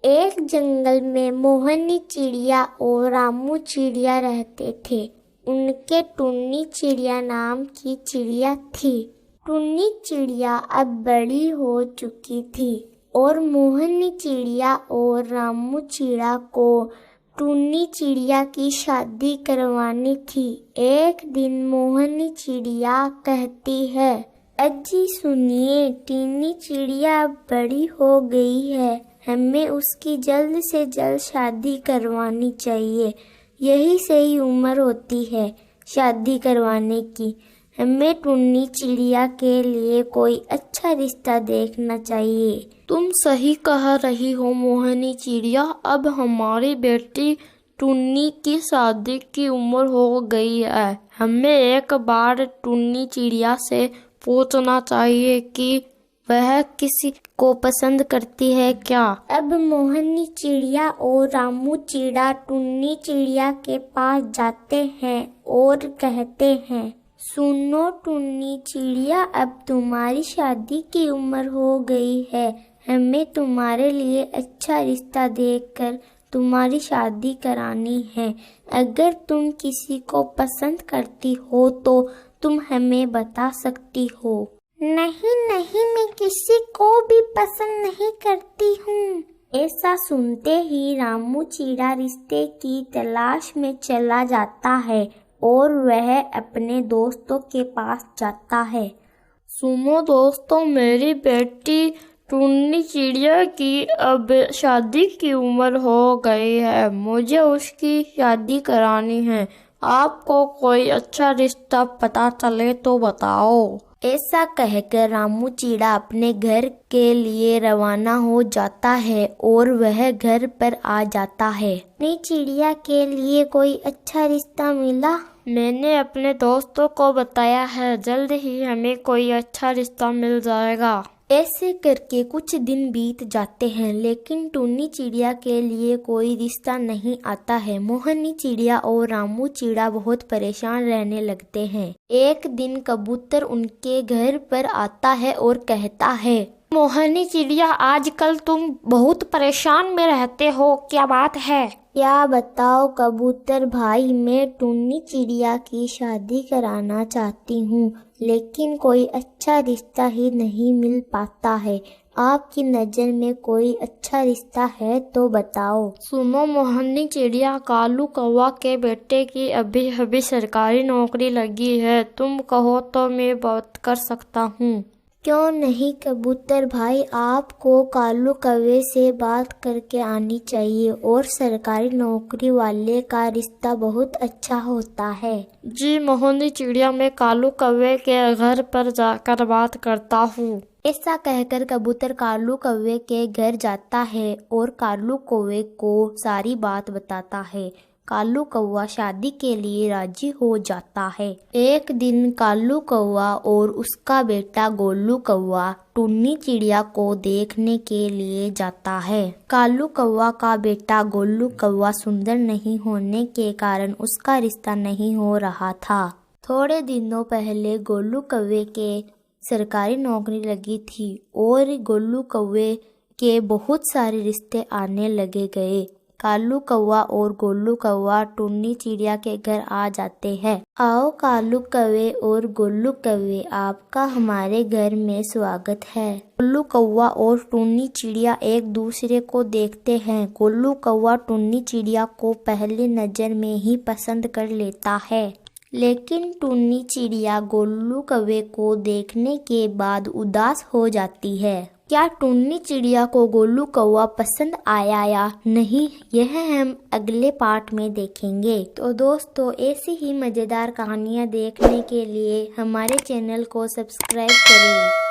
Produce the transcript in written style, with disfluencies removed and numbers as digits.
एक जंगल में मोहनी चिड़िया और रामू चिड़िया रहते थे। उनके टुन्नी चिड़िया नाम की चिड़िया थी। टुन्नी चिड़िया अब बड़ी हो चुकी थी और मोहनी चिड़िया और रामू चिड़िया को टुन्नी चिड़िया की शादी करवानी थी। एक दिन मोहनी चिड़िया कहती है, अजी सुनिए, टुन्नी चिड़िया अब बड़ी हो गई है, हमें उसकी जल्द से जल्द शादी करवानी चाहिए। यही सही उम्र होती है शादी करवाने की। हमें टुन्नी चिड़िया के लिए कोई अच्छा रिश्ता देखना चाहिए। तुम सही कह रही हो मोहनी चिड़िया, अब हमारी बेटी टुन्नी की शादी की उम्र हो गई है। हमें एक बार टुन्नी चिड़िया से पूछना चाहिए कि वह किसी को पसंद करती है क्या। अब मोहनी चिड़िया और रामू चिड़िया टुन्नी चिड़िया के पास जाते हैं और कहते हैं, सुनो टुन्नी चिड़िया, अब तुम्हारी शादी की उम्र हो गई है। हमें तुम्हारे लिए अच्छा रिश्ता देखकर तुम्हारी शादी करानी है। अगर तुम किसी को पसंद करती हो तो तुम हमें बता सकती हो। नहीं नहीं, मैं किसी को भी पसंद नहीं करती हूँ। ऐसा सुनते ही रामू चिड़िया रिश्ते की तलाश में चला जाता है और वह अपने दोस्तों के पास जाता है। सुनो दोस्तों, मेरी बेटी टुन्नी चिड़िया की अब शादी की उम्र हो गई है, मुझे उसकी शादी करानी है। आपको कोई अच्छा रिश्ता पता चले तो बताओ। ऐसा कहकर रामू चिड़िया अपने घर के लिए रवाना हो जाता है और वह घर पर आ जाता है। टुन्नी चिड़िया के लिए कोई अच्छा रिश्ता मिला? मैंने अपने दोस्तों को बताया है, जल्द ही हमें कोई अच्छा रिश्ता मिल जाएगा। ऐसे करके कुछ दिन बीत जाते हैं, लेकिन टुन्नी चिड़िया के लिए कोई रिश्ता नहीं आता है। मोहनी चिड़िया और रामू चिड़िया बहुत परेशान रहने लगते हैं। एक दिन कबूतर उनके घर पर आता है और कहता है, मोहनी चिड़िया, आजकल तुम बहुत परेशान में रहते हो, क्या बात है? क्या बताओ कबूतर भाई, मैं टुन्नी चिड़िया की शादी कराना चाहती हूँ, लेकिन कोई अच्छा रिश्ता ही नहीं मिल पाता है। आपकी नज़र में कोई अच्छा रिश्ता है तो बताओ। सुनो मोहनी चिड़िया, कालू कौवा के बेटे की अभी अभी सरकारी नौकरी लगी है, तुम कहो तो मैं बात कर सकता हूँ। क्यों नहीं कबूतर भाई, आपको कालू कौवे से बात करके आनी चाहिए और सरकारी नौकरी वाले का रिश्ता बहुत अच्छा होता है। जी मोहनी चिड़िया, मैं कालू कौवे के घर पर जाकर बात करता हूँ। ऐसा कहकर कबूतर कालू कौवे के घर जाता है और कालू कौवे को सारी बात बताता है। कालू कौवा शादी के लिए राजी हो जाता है। एक दिन कालू कौवा और उसका बेटा गोलू कौवा टुन्नी चिड़िया को देखने के लिए जाता है। कालू कौवा का बेटा गोलू कौवा सुंदर नहीं होने के कारण उसका रिश्ता नहीं हो रहा था। थोड़े दिनों पहले गोलू कौवे के सरकारी नौकरी लगी थी और गोलू कौवे के बहुत सारे रिश्ते आने लगे गए। कालू कौवा और गोलू कौवा टुन्नी चिड़िया के घर आ जाते हैं। आओ कालू कौवे और गोलू कौवे, आपका हमारे घर में स्वागत है। गोलू कौवा और टुन्नी चिड़िया एक दूसरे को देखते हैं। गोलू कौवा टुन्नी चिड़िया को पहली नजर में ही पसंद कर लेता है, लेकिन टुन्नी चिड़िया गोलू कौवे को देखने के बाद उदास हो जाती है। क्या टुन्नी चिड़िया को गोलू कौवा पसंद आया या नहीं, यह हम अगले पार्ट में देखेंगे। तो दोस्तों, ऐसी ही मज़ेदार कहानियाँ देखने के लिए हमारे चैनल को सब्सक्राइब करें।